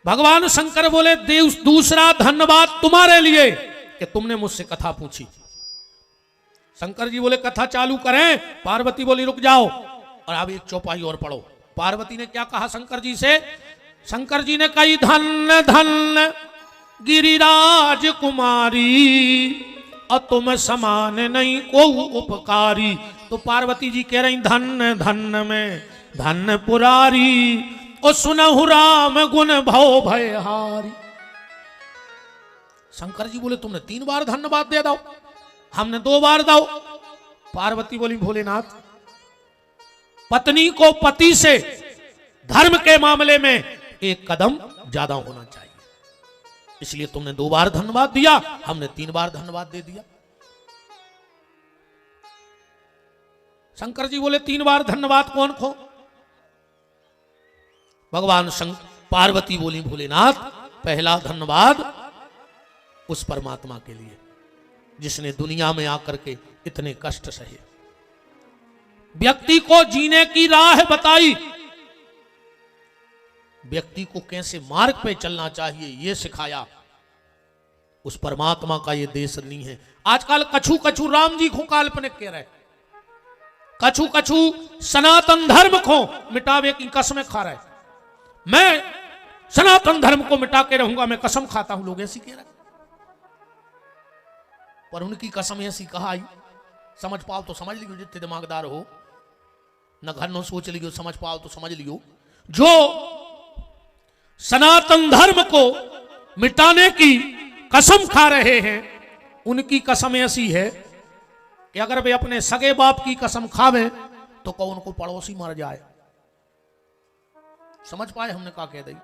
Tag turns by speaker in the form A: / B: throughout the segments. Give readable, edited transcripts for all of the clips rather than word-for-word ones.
A: भगवान शंकर बोले दूसरा धन्यवाद तुम्हारे लिए कि तुमने मुझसे कथा पूछी। शंकर जी बोले कथा चालू करें। पार्वती बोली रुक जाओ और अब एक चौपाई और पढ़ो। पार्वती ने क्या कहा शंकर जी से? शंकर जी ने कही धन्य धन्य गिरिराज कुमारी और तुम समान नहीं को उपकारी। तो पार्वती जी कह रही धन्य धन्य में धन्य पुरारी और सुनहु राम गुण भव भयहारी। शंकर जी बोले तुमने 3 बार धन्यवाद दे दो, हमने 2 बार दो। पार्वती बोली भोलेनाथ पत्नी को पति से धर्म के मामले में एक कदम ज्यादा होना चाहिए, इसलिए तुमने 2 बार धन्यवाद दिया, हमने 3 बार धन्यवाद दे दिया। शंकर जी बोले 3 बार धन्यवाद कौन को? भगवान पार्वती बोली भोलेनाथ पहला धन्यवाद उस परमात्मा के लिए जिसने दुनिया में आकर के इतने कष्ट सहे, व्यक्ति को जीने की राह बताई, व्यक्ति को कैसे मार्ग पे चलना चाहिए ये सिखाया। उस परमात्मा का ये देश नहीं है। आजकल कछु कछु राम जी को काल्पनिक कह रहे, कछु कछु सनातन धर्म को मिटावे की कसमें खा रहे। मैं सनातन धर्म को मिटा के रहूंगा, मैं कसम खाता हूं, लोग ऐसी कह रहे। पर उनकी कसम ऐसी कहा आई, समझ पाओ तो समझ लियो, जितने दिमागदार हो, न घर न सोच लियो, समझ पाओ तो समझ लियो। जो सनातन धर्म को मिटाने की कसम खा रहे हैं, उनकी कसम ऐसी है कि अगर वे अपने सगे बाप की कसम खावे तो को उनको पड़ोसी मर जाए। समझ पाए हमने क्या कह दी?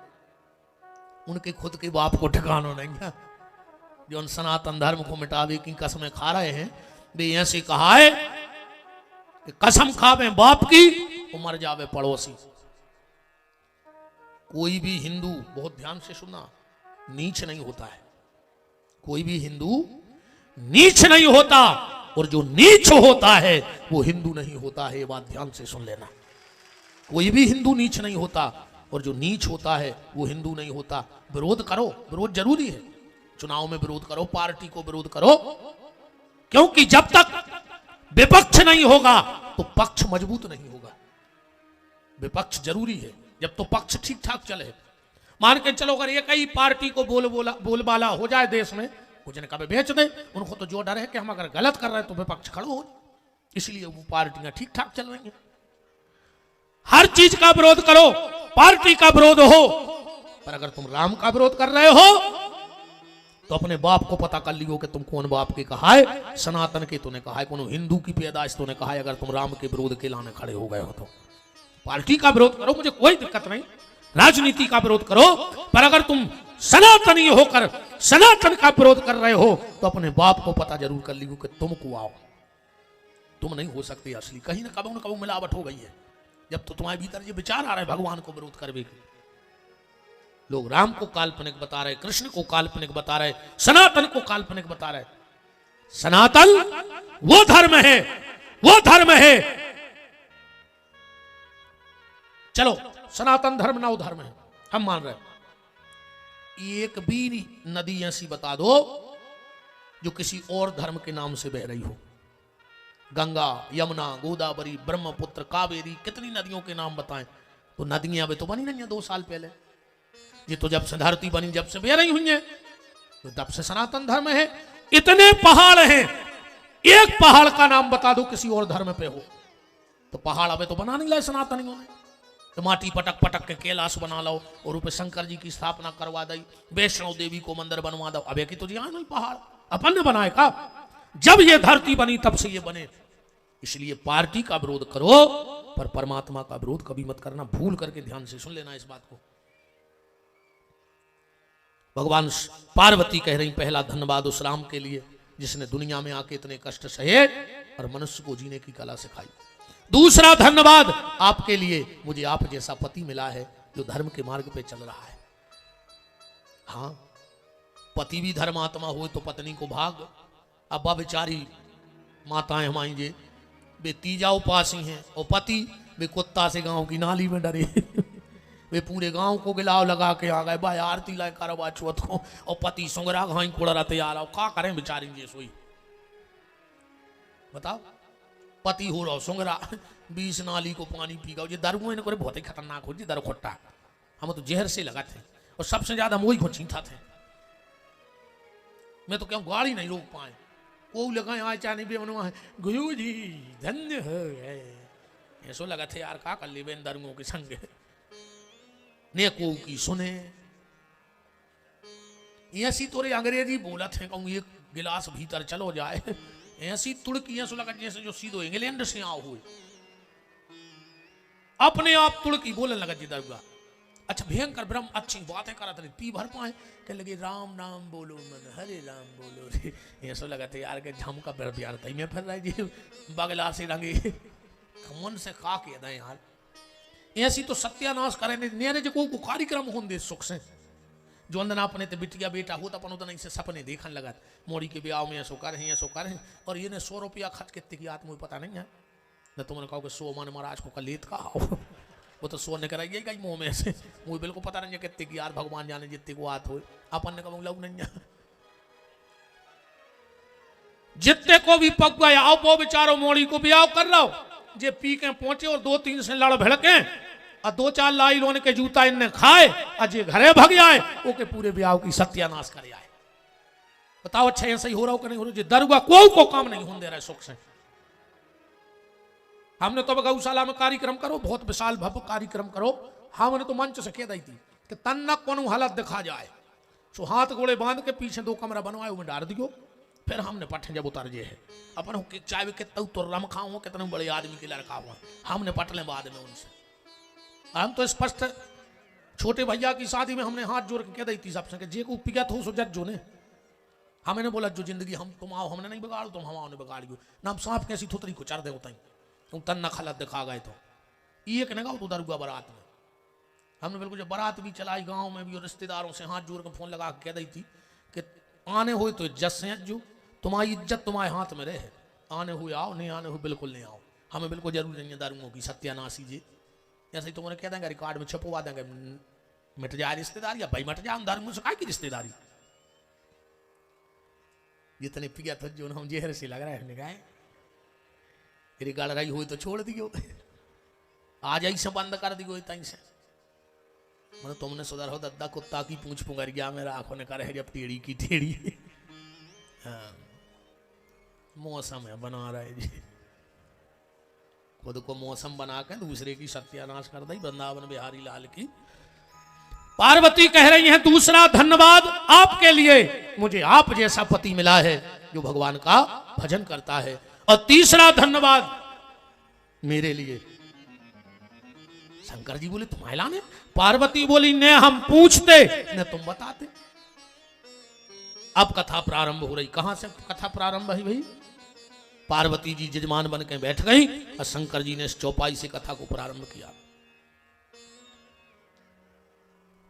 A: उनके खुद के बाप को ठिकाना नहीं है। जो उन सनातन धर्म को मिटावे की कसमें खा रहे हैं, वे ऐसे कहा है कि कसम खावे बाप की वो मर जावे पड़ोसी। कोई भी हिंदू, बहुत ध्यान से सुनना, नीच नहीं होता है। कोई भी हिंदू नीच नहीं होता, और जो नीच होता है वो हिंदू नहीं होता है। ये बात ध्यान से सुन लेना। कोई भी हिंदू नीच नहीं होता, और जो नीच होता है वो हिंदू नहीं होता। विरोध करो, विरोध जरूरी है। चुनाव में विरोध करो, पार्टी को विरोध करो, क्योंकि जब तक विपक्ष नहीं होगा तो पक्ष मजबूत नहीं होगा। विपक्ष जरूरी है, जब तो पक्ष ठीक ठाक चले। मान के चलो अगर एक ही पार्टी को बोलबाला हो जाए देश में, कुछ ने कभी बेच दे, उनको तो जो डर है कि हम अगर गलत कर रहे हैं तो विपक्ष खड़ो हो, इसलिए वो पार्टियां ठीक ठाक चल रही हैं। हर चीज का विरोध करो, पार्टी का विरोध हो, पर अगर तुम राम का विरोध कर रहे हो तो अपने बाप को पता कर लियो कि तुम कौन बाप के कहा है। सनातन के तूने कहा है, कौन हिंदू की पैदाइश तूने कहा है। अगर तुम राम के विरोध के लाने खड़े हो गए हो तो पार्टी का विरोध करो, मुझे कोई दिक्कत नहीं, राजनीति का विरोध करो, पर अगर तुम सनातनी होकर सनातन का विरोध कर रहे हो तो अपने बाप को पता जरूर कर लियो कि तुमको आओ, तुम नहीं हो सकते असली। कहीं ना कभी मिलावट हो गई है। जब तो तुम्हारे भीतर ये विचार आ रहा है भगवान को विरोध करने के, लोग राम को काल्पनिक बता रहे, कृष्ण को काल्पनिक बता रहे, सनातन को काल्पनिक बता रहे। सनातन वो धर्म है, वो धर्म है। चलो सनातन धर्म नव धर्म है, हम मान रहे हैं। एक भी नदी ऐसी बता दो जो किसी और धर्म के नाम से बह रही हो। गंगा, यमुना, गोदावरी, ब्रह्मपुत्र, कावेरी, कितनी नदियों के नाम बताएं। तो नदियां अभी तो बनी नहीं है 2 साल पहले, ये तो जब से धरती बनी जब से बह रही हुई है, तो तब से सनातन धर्म है। इतने पहाड़ हैं, एक पहाड़ का नाम बता दो किसी और धर्म पे हो, तो पहाड़ अबे तो बना नहीं लाए सनातनियों ने। तो माटी पटक पटक के कैलाश बना लो और ऊपर शंकर जी की स्थापना करवा दी, वैष्णव देवी को मंदिर बनवा दो। अबे की तो यहाँ नहीं पहाड़ अपन ने बनाए का, जब ये धरती बनी तब से ये बने। इसलिए पार्टी का विरोध करो, पर परमात्मा का विरोध कभी मत करना। भूल करके ध्यान से सुन लेना इस बात को। भगवान पार्वती कह रही पहला धन्यवाद उस राम के लिए जिसने दुनिया में आके इतने कष्ट सहे और मनुष्य को जीने की कला सिखाई। दूसरा धन्यवाद आपके लिए, मुझे आप जैसा पति मिला है जो धर्म के मार्ग पे चल रहा है। हाँ, पति भी धर्मात्मा हो तो पत्नी को भाग। अब बेचारी माताएं हमारी जे वे तीजा उपासी हैं और पति वे कुत्ता से गांव की नाली में डरे वे पूरे गांव को गिलाव लगा के आ गए, भाई आरती लाए करवा चौथ को, और पति सुंगरा घाई कोड़ा तैयार आओ, का करें बेचारी ये सोई बताओ। पति हो रहा सुंगरा 20 नाली को पानी पी गया, ये दारू इनको बहुत ही खतरनाक हो जी, दारू खट्टा हम तो जहर से लगा थे, और सबसे ज्यादा मोही को छींटा थे। मैं तो क्या गाड़ी नहीं रोक पाए, को लगाए आए चाहे नहीं बनवा है, गुरु जी धन्य हो गए, ऐसो लगा थे यार का कर ले बेन दारुओं के संग ने को की सुने। ऐसी तोरे अंग्रेजी बोला थे कहूँ एक गिलास भीतर चलो जाए, ऐसी तुड़की ऐसा लगा जैसे जो सीधो इंग्लैंड से आओ हुए, अपने आप तुड़की बोलने लगा जी दरगाह। अच्छा भयंकर ब्रह्म अच्छी बातें करा था, पी भर पाए कह लगे राम नाम बोलो मन हरे राम बोलो रे, ऐसा लगा थे यार के झम का प्यार था मैं फिर रहा जी बगला से रंगे मन से का किया था यार। ऐसी तो सत्यानाश करें नेरे जो को कार्यक्रम होंगे सुख से जो अंदर अपने ते बिटिया बेटा होता अपन उतना इसे सपने देखने लगा, मोड़ी के ब्याह में ऐसो करें, और ये ने 100 रुपया खर्च कितने की आत्म पता नहीं है न, तुमने कहो कि 100 मन महाराज को कलेत का वो तो 100 ने कराइए कहीं मुंह में से, मुझे बिल्कुल पता नहीं है कितने की यार, भगवान जाने जितने को आत हो, अपन ने कहूँ लग नहीं जितने को भी पक गए आओ वो बेचारो मोड़ी को ब्याह कर लो, जे पी के पहुंचे और 2-3 से लड़ भिड़के और 2-4 लाई लोने के जूता इनने खाए, अजय घरे भग जाए, ओके पूरे ब्याह की सत्यानाश करे आए। बताओ अच्छा ऐसा ही हो रहा हो कि नहीं हो रहा, दरगाह को काम नहीं होने दे रहा सुख से। हमने तो गौशाला में कार्यक्रम करो, बहुत विशाल भव्य कार्यक्रम करो, हमने तो मंच से कह दी थी कि तन्ना कोनो हालत दिखा जाए, सो हाथ गोड़े बांध के पीछे 2 कमरा बनवाए उनमें डाल दियो, फिर हमने पट्टे जब उतर जे है अपन चाहे कितना तो रम खाऊं कितने बड़े आदमी के लड़का हुआ, हमने पटले बाद में उनसे। हम तो स्पष्ट छोटे भैया की शादी में हमने हाथ जोड़ के कह दी थी सबसे कि जे को पिया तो सो जज जो ने, हमने बोला जो जिंदगी हम तुम आओ हमने नहीं बिगाड़ो, तुम हम आओ ने बिगाड़ियो ना, हम सांप कैसी थोतरी को चढ़ दे होता ही तुम तन्ना खलत दिखा गए तो ये कहने का तो दरगाह बारात में हमने बिल्कुल जब बारात भी चलाई गांव में भी, और रिश्तेदारों से हाथ जोड़ के फोन लगा के कह दी थी कि आने हुए तो इज्जत से जो तुम्हारी इज्जत तुम्हारे हाथ में रहे, आने हुए आओ, नहीं आने हुए बिल्कुल नहीं आओ, हमें बिल्कुल जरूरी नहीं है दारुओं की सत्यानाशी जी, ऐसे ही तुमने कह देंगे रिकॉर्ड में छपवा देंगे, मिट जाए रिश्तेदारी, या भाई मिट जाए दारू से काय की रिश्तेदारी, जितने पिया था जो हम जहर से लग रहा है गाय तेरी गाल रही हुई तो छोड़ दियो, आज ऐसे बंद कर दियो तई से, मतलब तुमने सुधर हो दद्दा कुत्ता की पूंछ पुंगर गया मेरा आंखों ने करे जब टेढ़ी की टेढ़ी। हाँ मौसम है बना रहे जी, खुद को मौसम बना के दूसरे की सत्यानाश कर दी, वृंदावन बिहारी लाल की। पार्वती कह रही हैं दूसरा धन्यवाद आपके लिए, मुझे आप जैसा पति मिला है जो भगवान का भजन करता है, और तीसरा धन्यवाद मेरे लिए। शंकर जी बोले तुम्हारे लाने, पार्वती बोली ने हम पूछते न तुम बताते। अब कथा प्रारंभ हो रही, कहां से कथा प्रारंभ है भाई, पार्वती जी जजमान बन के बैठ गई और शंकर जी ने इस चौपाई से कथा को प्रारंभ किया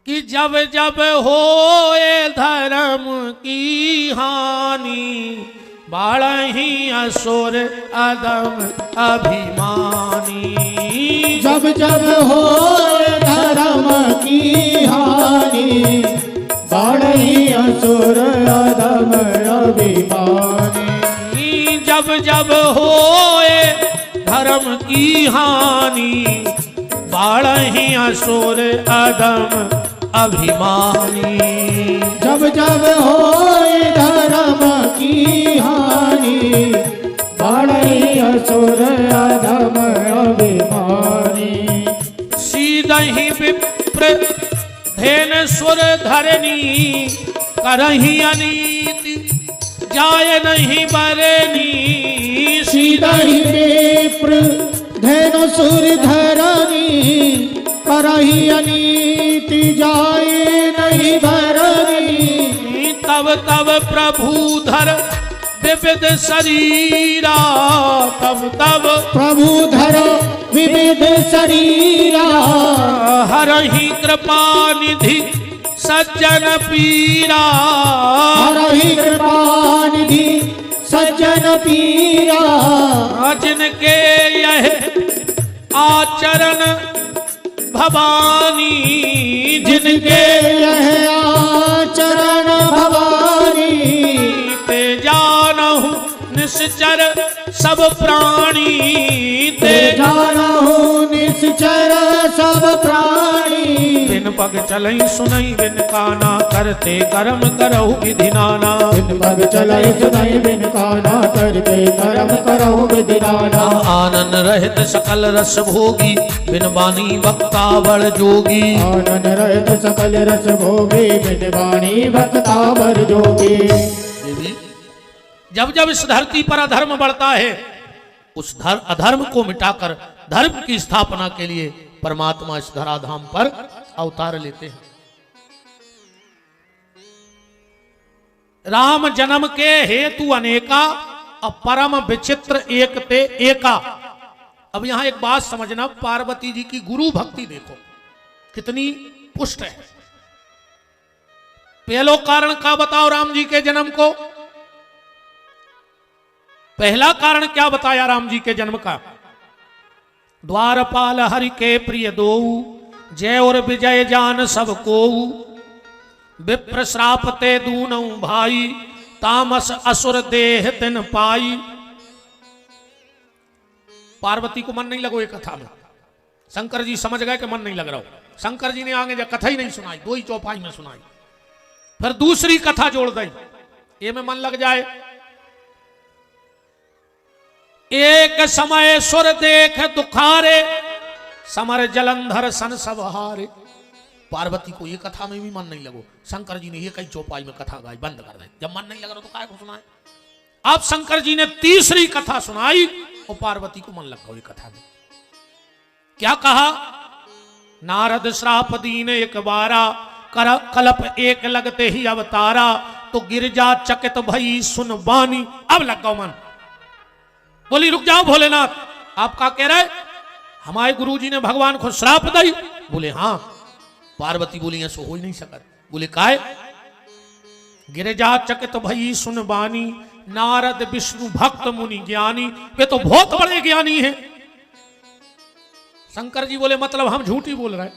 A: कि जब जब होए धर्म की हानि, बाढ़ही असुर अदम अभिमानी,
B: जब जब होए धर्म की हानि, बाढ़ही असुर अदम अभिमानी,
A: जब जब होए धर्म की हानि, बाढ़ही असुर अदम अभिमानी,
B: जब जब होए धर्म की हानि, बाढ़ही असुर अधम अभिमानी,
A: सीधहि विप्र धेन सुर धरनी, करही अनीति जाय नहीं बरनी,
B: सीधहि विप्र धेन सुर धरनी, करही अनीति जाय नहीं बरनी,
A: तब तब प्रभुधर विविध शरीरा, तब तब
B: प्रभुधर विविध शरीरा,
A: हरहि कृपा निधि सज्जन पीरा,
B: हरहि कृपा निधि सज्जन पीरा,
A: जिनके यह आचरण भवानी
B: जिनके यह आचरण भवानी,
A: ते जानहु निश्चर सब प्राणी, ते
B: जानहु निश्चर सब प्राणी।
A: बिन पग चलई सुनई बिन काना, करते कर्म करहु विधि नाना।
B: बिन पग चलई सुनई बिन काना, करते कर्म करहु विधि नाना।
A: आनंद रहित सकल रस भोगी, बिन बानी वक्ता बड़ जोगी।
B: आनंद रहित सकल रस भोगी, बिन बानी वक्ता बड़ जोगी।
A: जब जब इस धरती पर अधर्म बढ़ता है, उस अधर्म को मिटाकर धर्म की स्थापना के लिए परमात्मा इस धराधाम पर अवतार लेते हैं। राम जन्म के हेतु अनेका, अब परम विचित्र एक ते एका। अब यहां एक बात समझना, पार्वती जी की गुरु भक्ति देखो कितनी पुष्ट है। पहलो कारण क्या बताओ राम जी के जन्म को? पहला कारण क्या बताया राम जी के जन्म का? द्वारपाल हरि के प्रिय दोऊ, जय और विजय जान सब कोऊ। विप्र श्राप ते दूनऊ भाई, तामस असुर देह तिन पाई। पार्वती को मन नहीं लगो ये कथा में। शंकर जी समझ गए कि मन नहीं लग रहा हो। शंकर जी ने आगे जा कथा ही नहीं सुनाई, दो ही चौपाई में सुनाई। फिर दूसरी कथा जोड़ दी, ये में मन लग जाए। एक समय सुर देख दुखारे, समर जलंधर सन सब हारे। पार्वती को ये कथा में भी मन नहीं लगो। शंकर जी ने ये कई चौपाई में कथा गाई, बंद कर दे। जब मन नहीं लग रहा तो काय को सुनाए। अब शंकर जी ने तीसरी कथा सुनाई और पार्वती को मन लग गई कथा में। क्या कहा? नारद श्राप दीन एक बारा, कलप एक लगते ही अवतारा। तो गिरजा चकित भई सुन बानी। अब लग गौ मन। बोली रुक जाओ भोलेनाथ, आप क्या कह रहे? हमारे गुरुजी ने भगवान को श्राप दी। बोले हाँ। पार्वती बोली ऐसा हो ही नहीं सकता। बोले काय? गिरजा चकित भई सुन बानी, नारद विष्णु भक्त मुनि ज्ञानी। वे तो बहुत बड़े ज्ञानी हैं। शंकर जी बोले मतलब हम झूठी बोल रहे,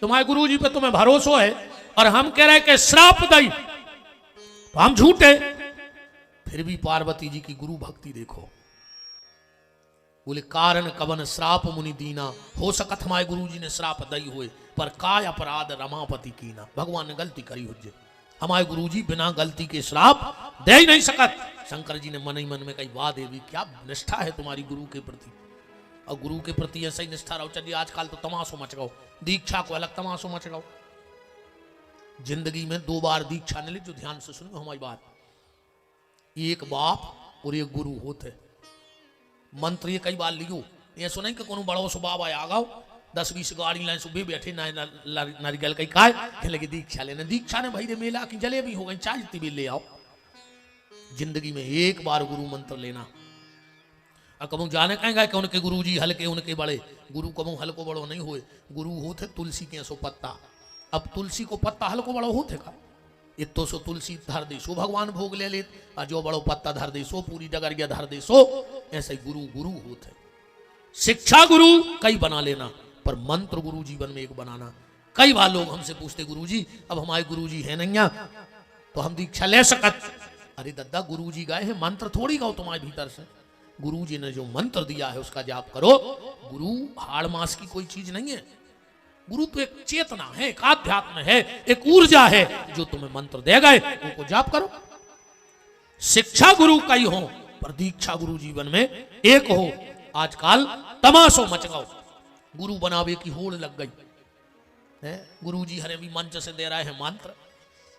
A: तुम्हारे गुरुजी पे तुम्हें भरोसा है और हम कह रहे कि श्राप दी, तो हम झूठे। फिर भी पार्वती जी की गुरु भक्ति देखो। बोले कारण कवन श्राप मुनि दीना, हो सकत हमारे गुरु जी ने श्राप दई हुए, पर काय अपराध रमापति कीना। भगवान ने गलती करी हो, हमारे गुरु जी बिना गलती के श्राप दे ही नहीं सकत। शंकर जी ने मन ही मन में कही वाह देवी, क्या निष्ठा है तुम्हारी गुरु के प्रति। और गुरु के प्रति ऐसा ही निष्ठा रहो। चलिए आजकल तो तमाशो मच गओ, दीक्षा को अलग तमाशो मच गओ। जिंदगी में 2 बार दीक्षा ने ली, जो ध्यान से सुनो हमारी बात। एक बाप और एक गुरु होते। मंत्र ये कई बार लियो, ये सुनाई कि कोनो बड़ो सो बाबा आ गाओ 10-20 गाड़ी लाइन सुबह बैठे नारियल कई काय कह लगे दीक्षा लेने। दीक्षा ने भाई रे मेला की जलेबी हो गई, चाय भी ले आओ। जिंदगी में एक बार गुरु मंत्र लेना। और कबू जाने कहें गए कि उनके गुरु जी हल्के उनके बड़े। गुरु कबू हल्को बड़ो नहीं हुए। गुरु होते तुलसी के सो पत्ता। अब तुलसी को पत्ता हल्को बड़ो होते का? इतो सो तुलसी धर दे सो भगवान भोग ले लेत, और जो बड़ो पत्ता धर दे सो पूरी डगरिया धर दे सो। ऐसे गुरु गुरु होते। शिक्षा गुरु कई बना लेना, पर मंत्र गुरु जीवन में एक बनाना। कई बार लोग हमसे पूछते गुरु जी अब हमारे गुरु जी है नहीं तो हम दीक्षा ले सकत? अरे दद्दा गुरु जी गए हैं, मंत्र थोड़ी गाओ तुम्हारे भीतर से। गुरु जी ने जो मंत्र दिया है उसका जाप करो। गुरु हाड़ मास की कोई चीज नहीं है। गुरु तो एक चेतना है, एक आध्यात्म है, एक ऊर्जा है जो तुम्हें मंत्र दे गए, उनको जाप करो। शिक्षा गुरु कई हो, पर दीक्षा गुरु जीवन में एक हो। आजकल तमाशो मच गओ, गुरु बनावे की होड़ लग गई है। गुरु जी हरे भी मंच से दे रहे हैं मंत्र।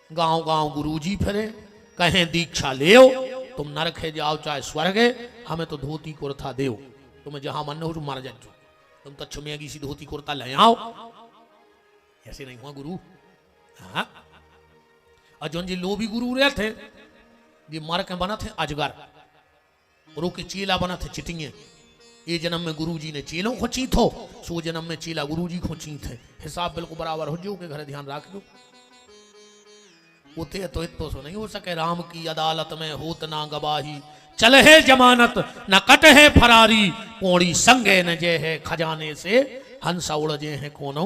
A: गांव गांव गुरु जी फिरे, कहें दीक्षा ले तुम नरक है जाओ चाहे स्वर्ग है, हमें तो धोती कुर्ता दे, तुम्हें जहां मन हो मर जाओ, तुम तो छुमेगी सी धोती कुर्ता ले आओ। ऐसे नहीं हुआ गुरु। हाँ, और जो जी लोभी गुरु रहे थे, ये मर के बना थे अजगर, रो के चेला बना थे चिटिंगे। ये जन्म में गुरु जी ने चेलों को चीथो, सो जन्म में चेला गुरु जी को चीथ है। हिसाब बिल्कुल बराबर हो जो के घर ध्यान रख दो। उते तो इतो सो नहीं हो सके। राम की अदालत में होत ना गवाही, चल है जमानत न कट है फरारी, पौड़ी संगे न जे है खजाने से हंस उड़जे हैं कोनो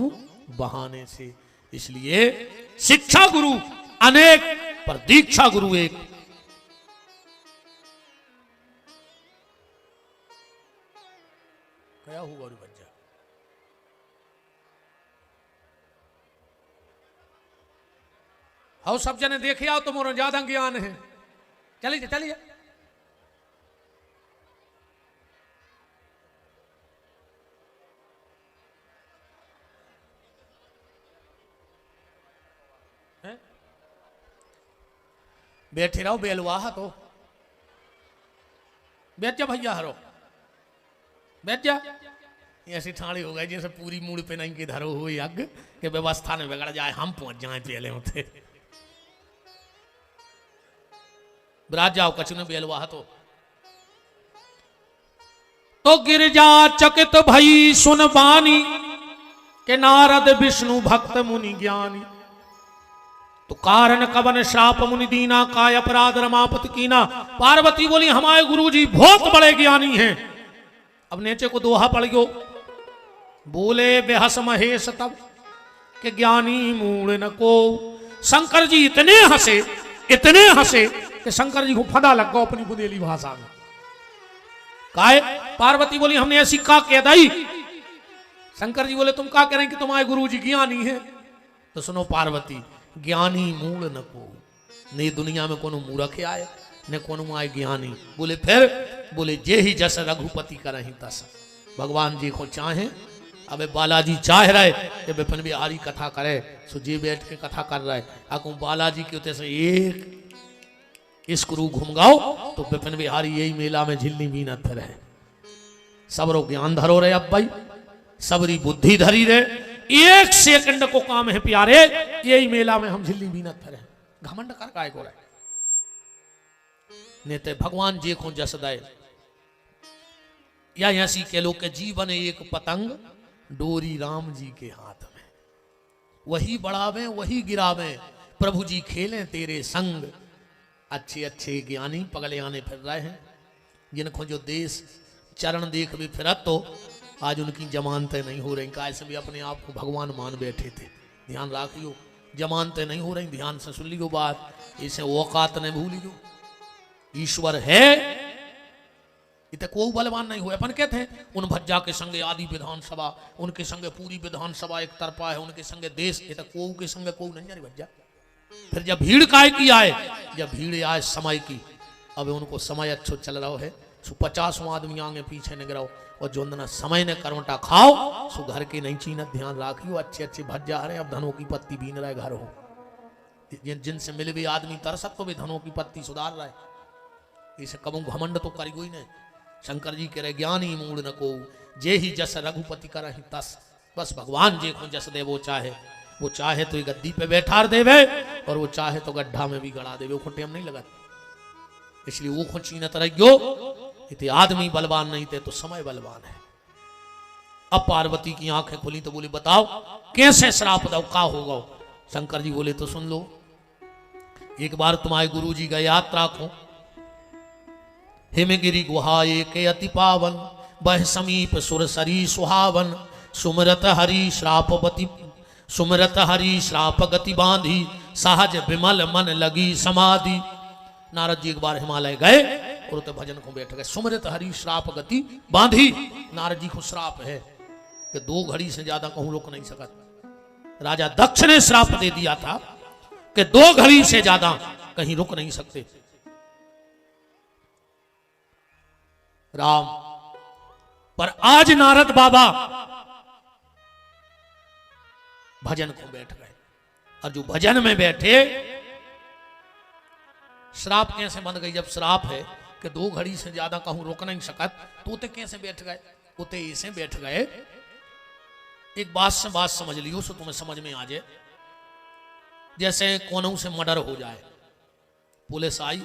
A: बहाने से। इसलिए शिक्षा गुरु अनेक पर दीक्षा गुरु एक। क्या हुआ रे बच्चा? हाउ सब जने देखे आओ तो मोरो ज्यादा ज्ञान है। चलिए चलिए बैठे रहो बेलवाह तो बैठ जा भैया हरो बैठ जा। ऐसी ठाणी हो गई जैसे पूरी मूड पे नहीं कि धरो हुई अग के व्यवस्था ने बिगड़ जाए हम पहुंच जाए पहले होते। बरात जाओ कछु ने बेलवाह तो गिरजा चकित भई सुन बानी के नारद विष्णु भक्त मुनि ज्ञानी। तो कारण कवन श्राप मुनि दीना काय अपराध रमापत कीना। पार्वती बोली हमारे गुरुजी बहुत बड़े ज्ञानी हैं। अब नीचे को दोहा पड़ गयो। बोले बेहस महेश तब के ज्ञानी मूल न को। शंकर जी इतने हंसे कि शंकर जी को फदा लग गो अपनी बुंदेली भाषा में। काय पार्वती बोली हमने ऐसी का कह दई। शंकर जी बोले तुम का कह रहे हैं कि तुम्हारे गुरुजी ज्ञानी है। तो सुनो पार्वती ज्ञानी मूल न को। नहीं दुनिया में कोनो मूर्ख आए न कोनो आए ज्ञानी। बोले फिर बोले जे ही जस रघुपति करहि तस। भगवान जी को चाहे अबे बालाजी चाह रहे कि विपिन बिहारी कथा करे सो जी बैठ के कथा कर रहे आकू बालाजी के उते से एक स्क्रू घूम गाओ तो विपिन बिहारी यही मेला में झिल्ली बीनत रहे। सबरो ज्ञान धरो रहे अब भाई सबरी बुद्धि धरी रहे। एक सेकंड को काम है प्यारे यही मेला में हम झिल्ली बीनत रहे। घमंड कर काय को रहे नेते भगवान जी को जस दे या ऐसी के लोग के जीवन एक पतंग डोरी राम जी के हाथ में। वही बढ़ावे वही गिरावे प्रभु जी खेलें तेरे संग। अच्छे अच्छे ज्ञानी पगले आने फिर रहे हैं जिनको जो देश चरण देख भी फिरत तो आज उनकी जमानतें नहीं हो रही। कैसे भी अपने आप को भगवान मान बैठे थे। ध्यान रखियो जमानतें नहीं हो रही। ध्यान से सुन लियो बात। इसे औकात नहीं भूलियो। ईश्वर है इत कोई बलवान नहीं हुए। अपन कहते हैं उन भज्जा के संगे आदि विधानसभा उनके संगे पूरी विधानसभा एक तरफा है उनके संगे देश इत को के संगे को नहीं जारी भज्जा। फिर जब भीड़ काय की आए जब भीड़ आए समय की अब उनको समय अच्छो चल रहा है सो 50 आदमी आगे पीछे न गिराओ और जो अंदर समय ने करवटा खाओ सो घर के नहीं चीनत। ध्यान रखियो अच्छे अच्छे भज्जा रहे अब धनों की पत्ती बीन रहे घर हो जिनसे मिले भी आदमी तरसत तो भी धनों की पत्ती सुधार रहा है। इसे कबू घमंड तो करी कोई नहीं। शंकर जी कह रहे ज्ञानी मूड न को जे ही जस रघुपति करहि तस। बस भगवान जी को जस दे वो चाहे तो गद्दी पे बैठार देवे और वो चाहे तो गड्ढा में भी गड़ा देवे। वो टेम नहीं लगा इसलिए वो खुची न तरह इतने आदमी बलवान नहीं थे तो समय बलवान है। अब पार्वती की आंखें खुली तो बोली बताओ कैसे श्राप दो का होगा। शंकर जी बोले तो सुन लो। एक बार तुम्हारे गुरु जी गए यात्रा को हिमगिरी गुहा एक अति पावन बह समीप सुरसरी सुहावन सुमरत हरि श्राप गति बांधी सहज विमल मन लगी समाधि। नारद जी एक बार हिमालय गए और तो भजन को बैठ गए। सुमरत हरि श्राप गति बांधी। नारद जी को श्राप है कि 2 घड़ी से ज्यादा कहूं रुक नहीं सकत। राजा दक्ष ने श्राप दे दिया था कि 2 घड़ी से ज्यादा कहीं रुक नहीं सकते। राम पर आज नारद बाबा भजन को बैठ गए और जो भजन में बैठे श्राप कैसे बन गई। जब श्राप है कि 2 घड़ी से ज्यादा कहूं रुक नहीं सकत तो उते कैसे बैठ गए। उते ऐसे बैठ गए। एक बात समझ लियो सो तुम्हें समझ में आ जाए। जैसे कोनों से मर्डर हो जाए पुलिस आई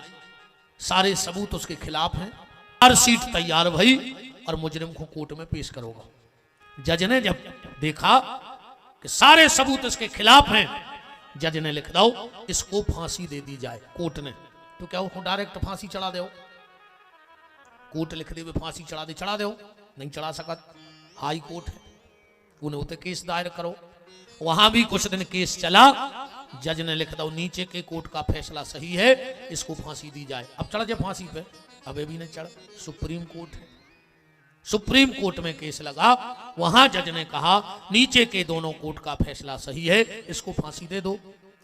A: सारे सबूत उसके खिलाफ हैं हर सीट तैयार भई और मुजरिम को कोर्ट में पेश करोगा। जज ने जब देखा कि सारे सबूत इसके खिलाफ हैं जज ने लिख दो इसको फांसी दे दी जाए। कोर्ट ने तो क्या उसको डायरेक्ट फांसी चढ़ा दो। कोर्ट लिख दे फांसी चढ़ा दे नहीं चढ़ा सकत। हाई कोर्ट है उन्हें उते केस दायर करो। वहां भी कुछ दिन केस चला, जज ने लिख दो नीचे के कोर्ट का फैसला सही है, इसको फांसी दी जाए। अब चढ़ जाए फांसी पे, अबे भी नहीं चढ़, सुप्रीम कोर्ट है। सुप्रीम कोर्ट में केस लगा, वहां जज ने कहा नीचे के दोनों कोर्ट का फैसला सही है, इसको फांसी दे दो।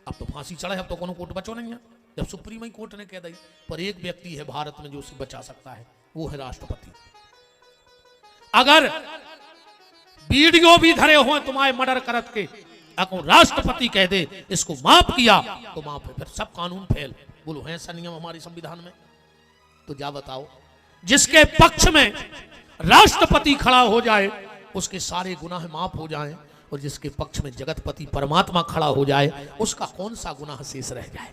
A: अब तो फांसी चढ़े, अब तो कोनो कोर्ट बचो नहीं है, जब सुप्रीम कोर्ट ने कह दी। पर एक व्यक्ति है भारत में जो उसे बचा सकता है, वो है राष्ट्रपति। अगर वीडियो भी धरे हो तुम्हारे मर्डर करत के, अगर राष्ट्रपति कह दे इसको माफ किया तो माफ है, फिर सब कानून फेल। बोलो है ऐसा नियम हमारे संविधान में? तो जा बताओ, जिसके पक्ष में राष्ट्रपति खड़ा हो जाए उसके सारे गुनाह माफ हो जाएं, और जिसके पक्ष में जगतपति परमात्मा खड़ा हो जाए उसका कौन सा गुनाह शेष रह जाए।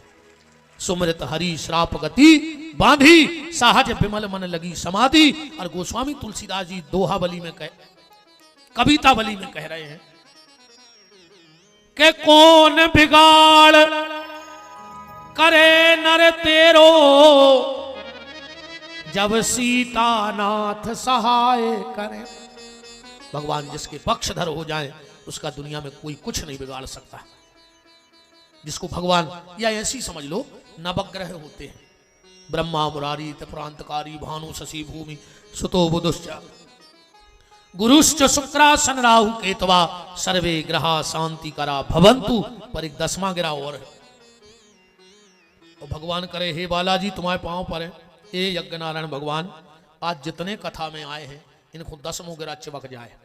A: सुमृत हरि श्राप गति बांधी, सहज विमल मन लगी समाधि। और गोस्वामी तुलसीदास जी दोहावली में कवितावली में कह रहे हैं कि कौन बिगाड़ करे नर तेरो, जब सीतानाथ सहाय करे। भगवान जिसके पक्षधर हो जाए उसका दुनिया में कोई कुछ नहीं बिगाड़ सकता। जिसको भगवान, या ऐसी समझ लो नवग्रह होते हैं, ब्रह्मा मुरारी त्रिपुरांतकारी भानु शशि भूमि सुतो बुधुश्च गुरुश्च शुक्रासन राहु केतवा सर्वे ग्रहा शांति करा भवंतु। पर एक 10वां ग्रह और है, और भगवान करे हे बालाजी तुम्हारे पांव पर है, ए यज्ञ नारायण भगवान आज जितने कथा में आए हैं इनको 10वां गिरा चिपक जाए।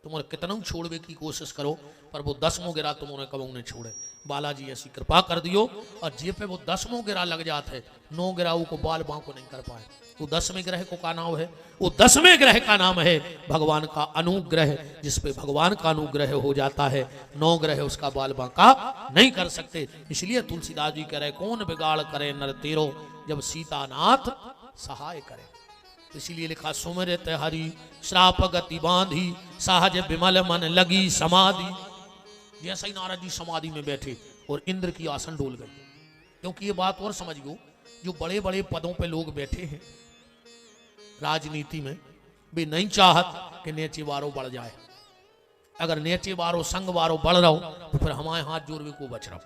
A: तुम कितना छोड़ने की कोशिश करो पर वो 10वां गिरा तुम उन्हें कब उन्हें छोड़े। बालाजी ऐसी कृपा कर दियो, और जे पे वो 10वां गिरा लग जाते 9 गिराओं को बाल बांको नहीं कर पाए। वो 10वें ग्रह को का नाम है, वो 10वें ग्रह का नाम है भगवान का अनुग्रह। जिसपे भगवान का अनुग्रह हो जाता है 9 ग्रह उसका बाल बांका नहीं कर सकते। इसलिए तुलसीदास जी कह रहे कौन बिगाड़ करे नर तेरो, जब सीतानाथ सहाय करे। इसीलिए लिखा सुमृत हरि श्राप गति बांधी, सहज विमल मन लगी समाधि। जैसे ही नारद जी समाधि में बैठे और इंद्र की आसन डोल गई। क्योंकि ये बात और समझियो, जो बड़े बड़े पदों पे लोग बैठे हैं राजनीति में, वे नहीं चाहत कि नेचे वारो बढ़ जाए। अगर नेचे वारो संग वारो बढ़ रहा हो तो फिर हमारे हाथ जोड़ को बच रहा।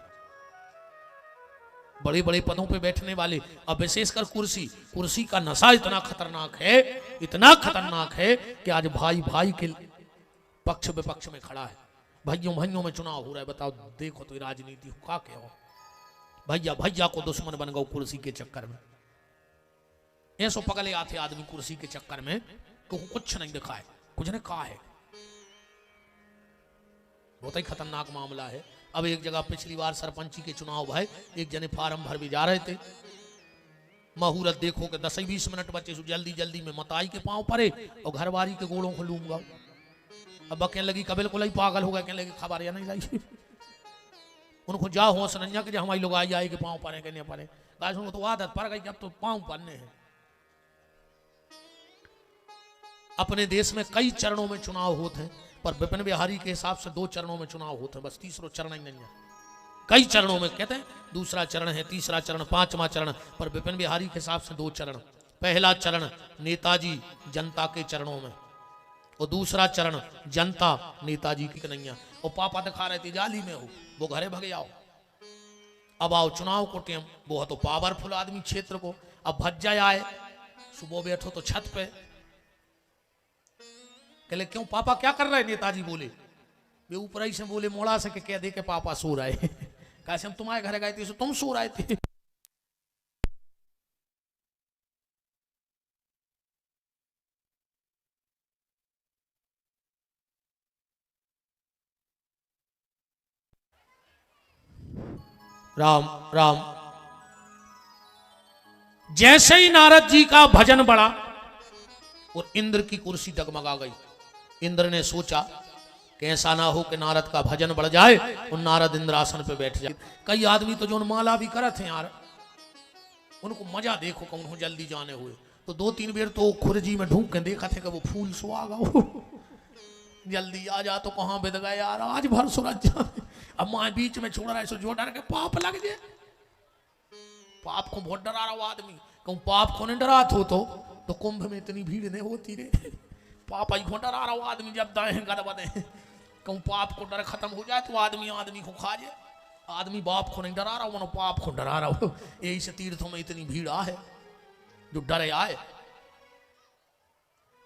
A: बड़े बड़े पदों पे बैठने वाले, अब विशेषकर कुर्सी का नशा इतना खतरनाक है, इतना खतरनाक है कि आज भाई भाई के पक्ष विपक्ष में खड़ा है। भाइयों भाइयों में चुनाव हो रहा है, बताओ देखो तो राजनीति का क्या हो। भैया भैया को दुश्मन बन गए कुर्सी के चक्कर में। ऐसो पगले आते आदमी कुर्सी के चक्कर में, तो कुछ नहीं दिखाए, कुछ ने कहा है। बहुत ही खतरनाक मामला है। अब एक जगह पिछली बार सरपंची के चुनाव भाई, एक जने फार्म भर भी जा रहे थे, मुहूर्त देखो कि 10-20 मिनट बचे, जल्दी जल्दी में मताई के पांव पड़े और घरवारी के गोड़ों को लूंगा। अब कहने लगी कबिल को लाई पागल होगा, कहने लगी खबर या नहीं लाई। उनको जा हो सनंजा के हमारी लोग आई के पांव पड़े कहने पड़े, उनको तो आदत पड़ गई, अब तो पांव पड़ने हैं। अपने देश में कई चरणों में चुनाव होते हैं, पर विपिन बिहारी के हिसाब से 2 चरणों में चुनाव होते हैं, बस तीसरा चरण ही नहीं है। कई चरणों में कहते हैं, दूसरा चरण है, तीसरा चरण, 5वां चरण, पर विपिन बिहारी के हिसाब से 2 चरण। पहला चरण नेताजी जनता के चरणों में, और दूसरा चरण जनता नेताजी की कन्हैया। और पापा दिखा रहे थे जाली में हो, वो घरे भगे आओ। अब आओ चुनाव को टेम, वो तो पावरफुल आदमी क्षेत्र को, अब भज जाए आए, सुबह बैठो तो छत पे। कहले क्यों पापा क्या कर रहे? नेताजी बोले, वे ऊपर ही से बोले मोड़ा से कह दे के पापा सो रहे। कैसे हम तुम्हारे घर गए थे, तुम सो रहे थे। राम राम। जैसे ही नारद जी का भजन बढ़ा और इंद्र की कुर्सी डगमगा गई। इंद्र ने सोचा कि ऐसा ना हो कि नारद का भजन बढ़ जाए और नारद इंद्रासन पे बैठ जाए। कई आदमी तो जो माला भी करते हैं यार, उनको मजा देखो कि उन्होंने जल्दी जाने हुए तो 2-3 बेर तो खुरजी में ढूंढ के देखा थे कि वो फूल सुहागा हो। जल्दी आ जा तो कहाँ बिद गए यार, आज भर सूरज जाने। अब माँ बीच में छोड़ रहा है, सो जो डर के पाप लग जाए। पाप को बहुत डरा रहा आदमी, कहूँ पाप को नहीं डरात हो तो कुंभ में इतनी भीड़ नहीं होती रे। पाप ही को डरा रहा आदमी, जब दाएं गड़बड़े कहूँ पाप को डर खत्म हो जाए तो आदमी आदमी को खा जाए। आदमी बाप को नहीं डरा रहा, मनो पाप को डरा रहा हो। यही से तीर्थों में इतनी भीड़ है जो डरे आए।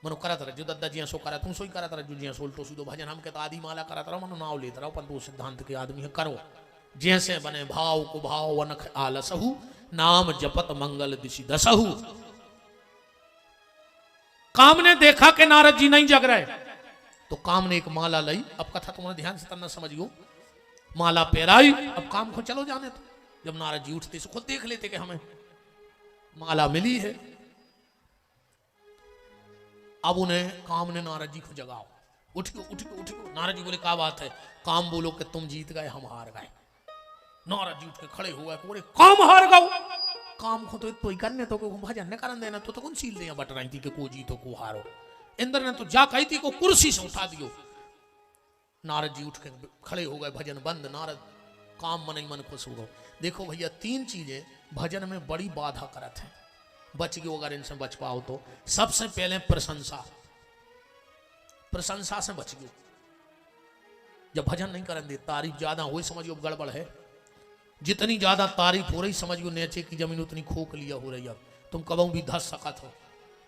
A: मनो करत रह जो दद्दा जिया सो करा तुम सो ही करत रह जो जिया सो उल्टो सीधो भजन हम के तो आदि माला करत रहो, मनो नाव लेते रहो, पर तो सिद्धांत के आदमी है करो। जैसे बने भाव को भाव वनख आलसहु, नाम जपत मंगल दिशि दसहु। काम ने देखा कि नारद जी नहीं जग रहे तो काम ने एक माला लाई। अब कथा तुम्हारे ध्यान से तब समझियो। माला पेराई, अब काम को चलो जाने तो। जब नारद जी उठते खुद देख लेते कि हमें माला मिली है। अब उन्हें काम ने नारद जी को जगाओ, उठियो उठियो उठियो। नारद जी बोले क्या बात है? काम बोलो कि तुम जीत गए हम हार गए। नारद जी उठ के खड़े हुए बोले काम हार गए? काम को तो ही करने तो भजन ने करन देना तो कौन सील दिया बट रही थी कि को जीतो को हारो। इंद्र ने तो जा कही थी को कुर्सी से उठा दियो। नारद जी उठ के खड़े हो गए, भजन बंद। नारद काम मन ही मन खुश हो गए। देखो भैया तीन चीजें भजन में बड़ी बाधा करत हैं। बच गए अगर इनसे बच पाओ तो। सबसे पहले प्रशंसा, प्रशंसा से बच गए। जब भजन नहीं करन दे, तारीफ ज्यादा हो समझियो गड़बड़ है। जितनी ज्यादा तारीफ हो रही समझियो नीचे की जमीन उतनी खोख लिया हो रही। अब तुम कबू भी धस सकत हो।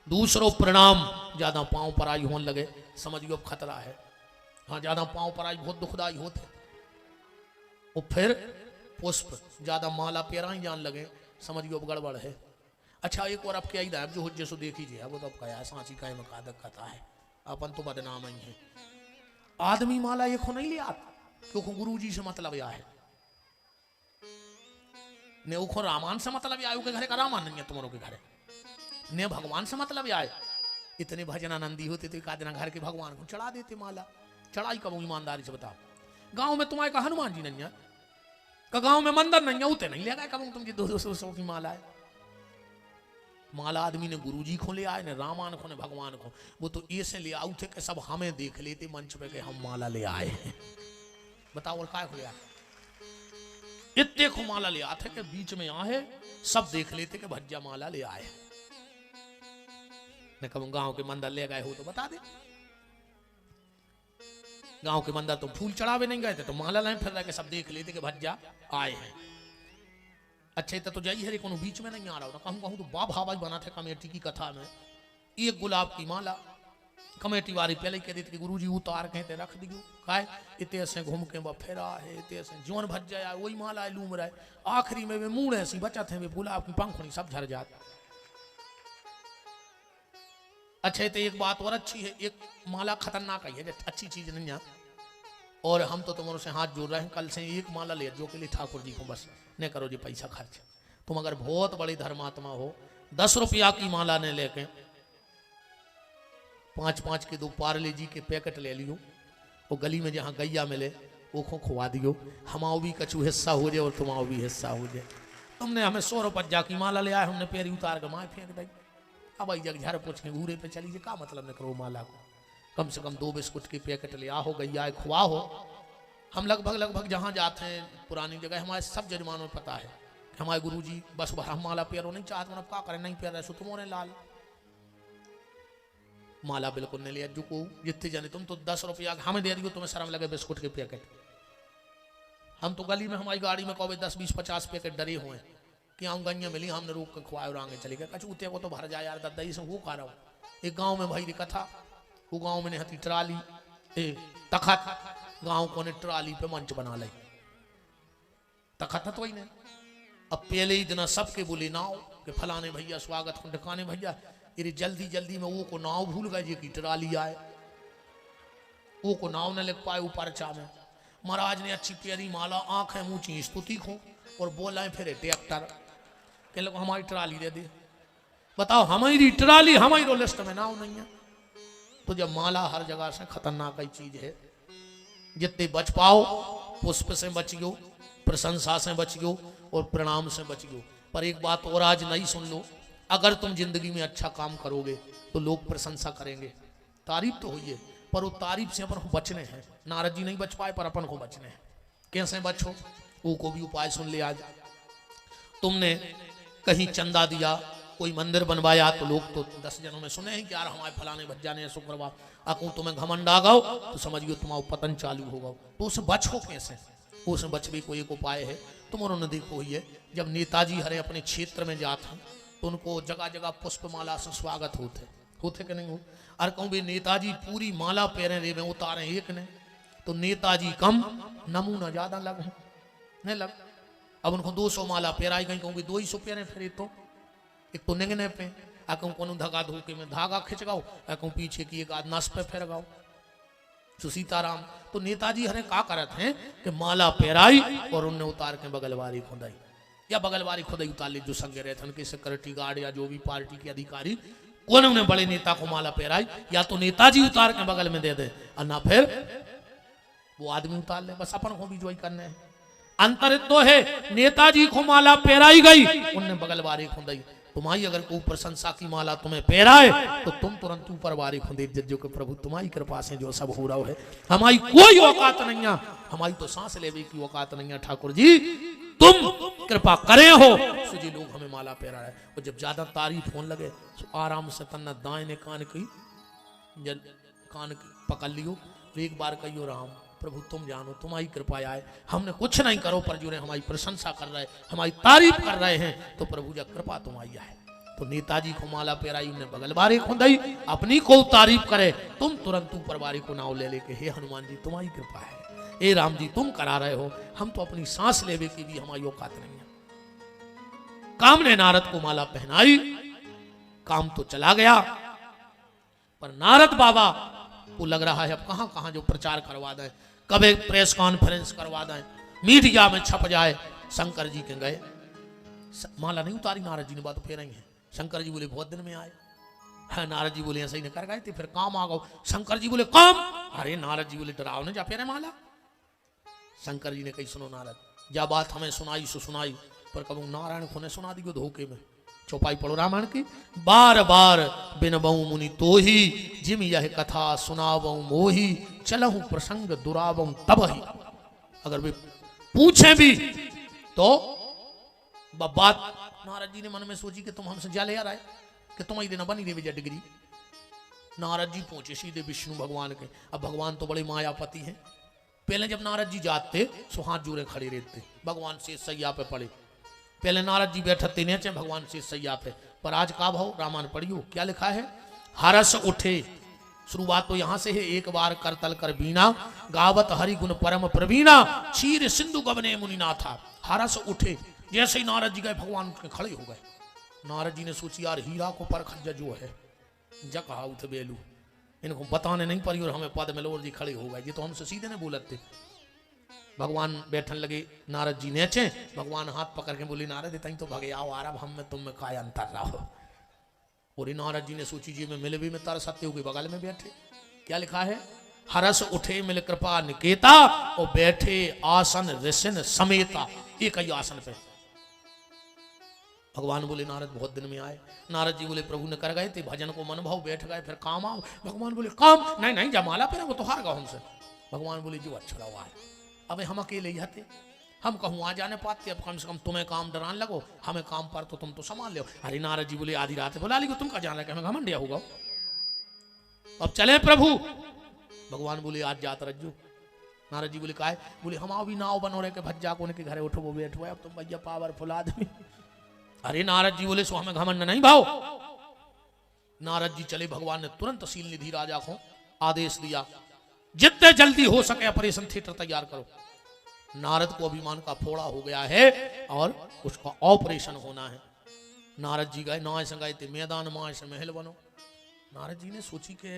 A: दूसरों प्रणाम ज्यादा पांव पर आई होने लगे समझियो अब खतरा है। हाँ ज्यादा पांव पर आई बहुत दुखदाई होते। और फिर पुष्प ज्यादा माला पेराई जान लगे समझियो अब गड़बड़ है। अच्छा एक और अब क्या ही जो हुज्जे सो देख लीजिए। वो तो अब क्या सांची का मकादक कथा है, अपन तो बदनाम ही है। आदमी माला एक हो नहीं लिया क्योंकि गुरु जी से मतलब यह है ने उखो रामान से मतलब आयो के घरे का रामान नहीं है तुम्हारों के घरे ने भगवान से मतलब आए। इतने भजन आनंदी होते तो एक आदना घर के भगवान को चढ़ा देते माला। चढ़ाई कब ईमानदारी से बताओ। गांव में तुम्हारे का हनुमान जी नहीं है का गांव में मंदिर नहीं है उते नहीं लगा कब तुम 200 की माला है। माला आदमी ने गुरु जी को ले आए ने रामान को ने भगवान को। वो तो ऐसे ले आउ थे कि सब हमें देख लेते मंच पे के हम माला ले आए हैं। बताओ और काय हो गया इतने को माला ले आते के बीच में आए सब देख लेते कि भज्जा माला ले आए। मैं कहूँ गांव के मंदिर ले गए हो तो बता दे। गांव के मंदिर तो फूल चढ़ावे नहीं गए थे तो माला लाए फिर के सब देख लेते कि भज्जा आए हैं। अच्छे तो जाइए हरे कोनो बीच में नहीं आ रहा हो। कहूँ कहूँ तो बाप हवाई बना थे कमेटी की कथा में। एक गुलाब की माला कमेटी वाली पहले कह देते कि गुरु जी उतार कहते रख दियो काय इतने से घूम के फेरा है इतने से जीवन भज जाए वही माला लूम रहा है। आखिरी में वे मुंह ऐसी बचा थे वे गुलाब की पंखुड़ी सब झड़ जाता। अच्छा तो एक बात और अच्छी है, एक माला खतरनाक है अच्छी चीज नहीं है। और हम तो तुम्हारों से हाथ जोड़ रहे हैं कल से एक माला ले जो के लिए ठाकुर जी को बस न करो जी पैसा खर्च। तुम अगर बहुत बड़ी धर्मात्मा हो 10 रुपया की माला ने लेके 5-5 के 2 पार्ले जी के पैकेट ले लियो। वो गली में जहाँ गैया मिले वो खो खुआ दियो। हमाओ भी कछु हिस्सा हो जाए और तुम्हारा भी हिस्सा हो जाए। तुमने हमें 100 रुपया की माला ले आए हमने पैरी उतार के माए फेंक दी। अब आई जग झाड़ पूछ के घूरे पे चली क्या मतलब न करो माला को। कम से कम 2 बिस्कुट की पैकेट ले आओ गैया खुआ हो। हम लगभग जहाँ जाते हैं पुरानी जगह हमारे सब जजमानों में पता है कि हमारे गुरु जी बस हम माला पैरो नहीं चाहते मतलब क्या करें नहीं पैर रहे सो तुम्हारे लाल माला बिल्कुल नहीं लिया। जो को जितने जाने तुम तो 10 रुपया हमें दे दियो तुम्हें शर्म लगे बिस्कुट के पैकेट। हम तो गली में हमारी गाड़ी में कभी 10-20-50 पैकेट डरे हुए कि हम गंजा मिली हमने रोक के खुआए और आगे चले गए। कचूते को तो भर जाए यार दद्दा से वो खा रहा हूँ। एक गाँव में भाई कथा वो गाँव में नहीं ट्राली तखत गाँव को ने ट्राली पे मंच बना ली तखत तो ही नहीं। अब पहले ही दिन सबके बोले नाव के फलाने भैया स्वागत को ढकाने भैया ये जल्दी में वो को नाव भूल गए जी की ट्राली आए वो को नाव न लिख पाए ऊपर चा में। महाराज ने अच्छी प्यारी माला आंखें ऊंची स्तुति को और बोला फिर ट्रैक्टर के लोग हमारी ट्राली दे दे। बताओ हमारी ट्राली हमारी लिस्ट में नाव नहीं है। तो जब माला हर जगह से खतरनाक चीज है। जितने बच पाओ पुष्प से बच गयो प्रशंसा से बच गयो और प्रणाम से बच गयो। पर एक बात और आज नहीं सुन लो अगर तुम जिंदगी में अच्छा काम करोगे तो लोग प्रशंसा करेंगे तारीफ तो हुई है पर वो तारीफ से अपन को बचने हैं। नारद जी नहीं बच पाए पर अपन को बचने हैं। कैसे बचो वो को भी उपाय सुन ले। आज तुमने कहीं चंदा दिया कोई मंदिर बनवाया तो लोग तो 10 जनों में सुने हैं कि यार हमारे फलाने भज्जा ने ऐसो करवा, अकू तुम्हें घमंड आ गाओ तो समझियो तुम्हारा पतन चालू होगा। तो उससे बचो कैसे? उसमें बचने को एक उपाय है। तुम उन्होंने देखो ही है, जब नेताजी हरे अपने क्षेत्र में जाते हैं तो उनको जगह जगह पुष्पमाला से स्वागत होते कि नहीं हो? और कहूँ भी नेताजी पूरी माला पहने रे में उतारे एक ने तो नेताजी कम नमूना ज्यादा लग नहीं लग। अब उनको 200 माला पहराई गई, कहूँ भी 200 पहने फिर तो एक तो निगने पे कहूँ को धागा धोके में धागा खिंच गाओ, कहूँ पीछे की एक आध नस पे फिर गाओ। तो सीताराम तो नेताजी हरे का करत हैं कि माला पहराई और उनने उतार के बगलवारी खुदाई या बगलवारी खुदाई उतार ली। जो संगे रहते उनके सिक्योरिटी गार्ड या जो भी पार्टी के अधिकारी कौन उन्हें बड़े नेता को माला पहराई, या तो नेताजी उतार के बगल में दे दे और ना फिर वो आदमी उतार ले। बस अपन को भी जो ही करने हैं। अंतर तो है नेताजी को माला पहराई गई, उनने बगलवारी खुदाई। तुम्हारी अगर कोई प्रशंसा की माला तुम्हें पहराए तो तुम तुरंत ऊपर वारी खुदे जो कि प्रभु तुम्हारी कृपा से जो सब हो रहा है, हमारी कोई औकात नहीं है, हमारी तो सांस लेवे की औकात नहीं है। ठाकुर जी तुम कृपा करे हो सो जी लोग हमें माला पहरा है। और जब ज्यादा तारीफ होने लगे तो आराम से तन्ना दाएं कान की पकड़ लियो, एक बार कहियो राम प्रभु तुम जानो तुम्हारी कृपा आए, हमने कुछ नहीं करो पर जो हमारी प्रशंसा कर रहे हमारी तारीफ कर रहे हैं तो प्रभु जब कृपा तुम्हारी आए। तो नेताजी को माला पहराई, उन्हें बगल बारी खुदाई, अपनी को तारीफ करे, तुम तुरंत ऊपर बारी को नाव ले लेके हे हनुमान जी तुम्हारी कृपा है, हे राम जी तुम करा रहे हो, हम तो अपनी सांस लेवे की भी हमारी औकात नहीं है। काम ने नारद को माला पहनाई, काम तो चला गया पर नारद बाबा को लग रहा है अब कहां कहां जो प्रचार करवा दें, कभी प्रेस कॉन्फ्रेंस करवा दें, मीडिया में छप जाए। शंकर जी के गए, माला नहीं उतारी, नारद जी ने बात फेर रही है। शंकर जी बोले बहुत दिन में आए है, नारद जी बोले ऐसे ही नहीं कर गए थे, फिर काम आ गो। शंकर जी बोले काम, अरे नारद जी बोले डराओ ने जा फेरे माला। शंकर जी ने कही सुनो नारद जा बात हमें सुनाई सो सुनाई, पर कबू नारायण को ने सुना दी धोखे में। चौपाई पढ़ो रामायण की, बार बार बिनबऊ मुनि तो ही जिम यह कथा सुनावऊ मोही चलहु प्रसंग दुरावऊ तब ही। अगर वे पूछे भी तो बात नारद जी ने मन में सोची कि तुम हमसे जा ले आ रहे कि तुम्हारी देना बनी देवी डिग्री। नारद जी पहुंचे सीधे विष्णु भगवान के। अब भगवान तो बड़े मायापति हैं। पहले जब नारद जी जाते सो हाथ जोड़े खड़े रहते, भगवान से सैया पे पड़े। पहले नारद जी बैठते नीचे, भगवान से सैया पे। पर आज का भाव रामायण पढ़ियो क्या लिखा है, हरस उठे। शुरुआत तो यहां से है, एक बार करतल कर बीना गावत हरि गुण परम प्रवीणा क्षीर सिंधु गबने मुनिनाथा। हरस उठे, जैसे ही नारद जी गए भगवान उठ के खड़े हो गए। नारद जी ने सोची यार हीरा को परख जो है जका उठ बेलू, इनको बताने नहीं पड़ी और हमें पद में लोर जी खड़े हो गए। ये तो हमसे सीधे नहीं बोलते। भगवान बैठन लगे, नारद जी नेचे, भगवान हाथ पकड़ के बोले नारद तई तो भगे आओ आराम, हम में तुम में काय अंतर रहो। और नारद जी ने सोची जी में मिले भी में तार सत्य के बगल में बैठे। क्या लिखा है, हरस उठे मिल कृपा निकेता और बैठे आसन ऋषिन समेता। एक ही आसन पे भगवान बोले नारद बहुत दिन में आए। नारद जी बोले प्रभु ने कर गए थे भजन को मन भाव, बैठ गए, फिर काम आओ। भगवान बोले काम नहीं नहीं जमाला पे वो तो हार गए हमसे। भगवान बोले जो अच्छा हुआ है, अब हम अकेले ही हते, हम कहूँ आ जाने पाते, अब कम से कम तुम्हें काम डरान लगो, हमें काम पर तो तुम तो संभाल लो। अरे नारद जी बोले आधी रात बुला ली तुम का जान रहे, हमें घमंडिया होगा, अब चले प्रभु। भगवान बोले आज जात रज्जू। नारद जी बोले का है, बोले हम आओ भी नाव बनो रहे के भज्जा को उनके घरे उठो वो बैठो, अब तुम भैया पावरफुल आदमी। अरे नारद जी बोले सो हमें घमंड नहीं भाव। नारद जी चले, भगवान ने तुरंत शील निधि राजा को आदेश दिया जितने जल्दी हो सके ऑपरेशन थिएटर तैयार करो। नारद को अभिमान का फोड़ा हो गया है और उसका ऑपरेशन होना है। नारद जी गए, नाय से गए थे मैदान माए से महल बनो। नारद जी ने सोची के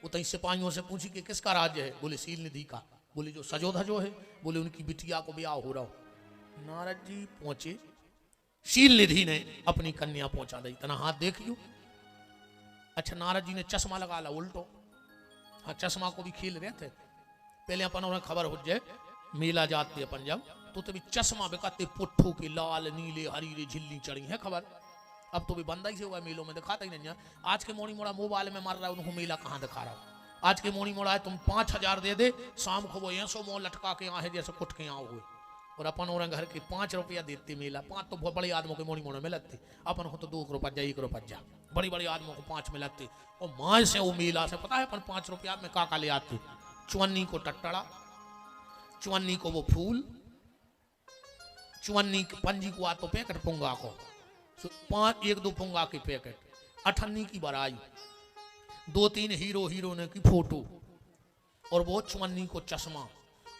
A: उतई सिपाहियों से पूछी कि किसका राज्य है, बोले शील निधि का। बोले जो सजोधा जो है, बोले उनकी बिटिया को ब्याह हो रहा हो। नारद जी पहुंचे, शील निधि ने अपनी कन्या पहुंचा दी, तना हाथ देखियो। अच्छा नारद जी ने चश्मा लगा ला उल्टो, हाँ चश्मा को भी खेल रहे थे। पहले अपन उन्हें खबर हो जाए मेला जाते अपन जब तो तभी चश्मा बिकाते पुट्ठू के लाल नीले हरी झिल्ली चढ़ी है खबर। अब तो भी बंदा ही से हुआ, मेलों में दिखाता ही नहीं है। आज के मोड़ी मोड़ा मोबाइल में मार रहा है, उनको मेला कहाँ दिखा रहा हो। आज के मोड़ी मोड़ा है तुम 5000 दे दे, शाम को वो 100 मोह लटका के यहाँ है जैसे कुट के यहाँ हुए। और अपन और घर के 5 रुपया देते मेला। 5 तो बहुत बड़े आदमियों के मोड़ी मोड़े में लगते, अपन को तो 2 रुपया 1 रुपया, बड़ी बड़ी आदमियों को 5 में लगते। और माँ से वो मेला से पता है अपन 5 रुपया में काका ले आते, चुन्नी को टट्टड़ा, चुन्नी को वो फूल, चुन्नी पंजी को आतो पैकेट पुंगा को 1-2 पुंगा के पैकेट, 98 की बराई, 2-3 हीरो हीरोइन की फोटो और वो चुन्नी को चश्मा।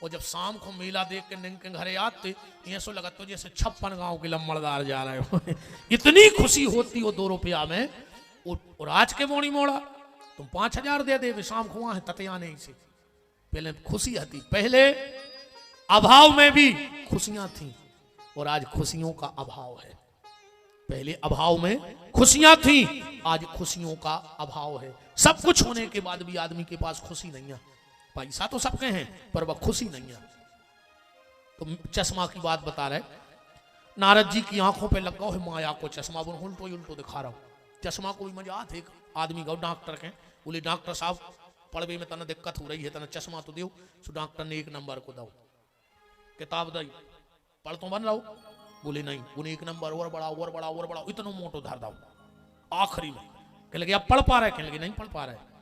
A: और जब शाम को मेला देख के निंग के घरे आते ये सो लगता तो जैसे 56 गांव के लम्बड़दार जा रहे हो। इतनी खुशी होती हो 2 रुपया में। और आज के मोड़ी मोड़ा तुम 5000 दे दे शाम को वहां ततिया नहीं से। पहले खुशी आती, पहले अभाव में भी खुशियां थी और आज खुशियों का अभाव है। पहले अभाव में खुशियां थी, आज खुशियों का अभाव है। सब कुछ होने के बाद भी आदमी के पास खुशी नहीं है। पैसा तो सबके हैं पर वह खुशी नहीं है। तो चश्मा की बात बता रहे, नारद जी की आंखों पे लगा है माया को चश्मा, वो उल्टो ही उल्टो दिखा रहा हूं। चश्मा को भी मजा आते, एक आदमी गौ डॉक्टर के बोले डॉक्टर साहब पढ़वे में तना दिक्कत हो रही है, तना चश्मा तो दो। सो डॉक्टर ने 1 नंबर को दो, किताब दी, पढ़ तो बन रहा हो। बोले नहीं, उन्हें 1 नंबर और बड़ा और बड़ा और बड़ा इतना मोटो धर दो। आखिरी में कह लगे अब पढ़ पा रहे, कह लगे नहीं पढ़ पा रहे।